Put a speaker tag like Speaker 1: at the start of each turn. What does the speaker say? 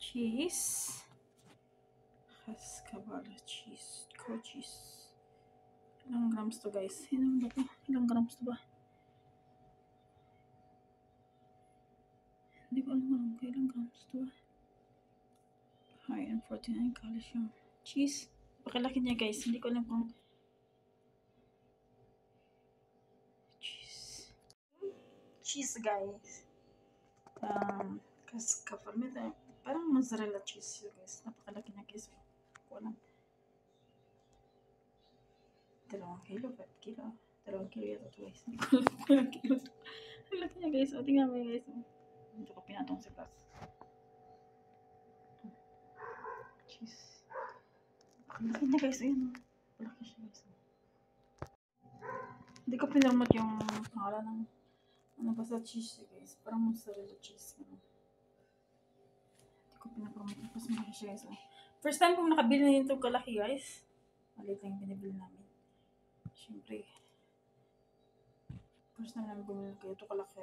Speaker 1: cheese. Cascabala cheese. Cow cheese. Ilang grams to guys? Ilang grams to ba? Hindi ko alam kung ilang grams to ba? High in protein and calcium. Cheese. Pakilaki niya guys. Hindi ko alam kung cheese guys. Cascabala. Parang mozzarella cheese yun guys. Napakalaki niya guys. Ko alam. 2 kilo, 5 kilo. 2 kilo yata ito guys. Hindi ko alam kung ilang kilo ito. Ang laki niya guys. O tingnan mo guys. Hindi ko pinatong sa glass. Cheese. Ang laki niya guys. Ayun. Malaki siya guys. Hindi ko pinarmot yung pangalan ng ano basta cheese guys. Parang mozzarella cheese. Hindi ko pinapromote. Tapos malaki siya guys. First time kong nakabili na yung kalaki guys. Maliit lang yung binibili namin. Siyempre. First time namin bumili kayo ito kalaki.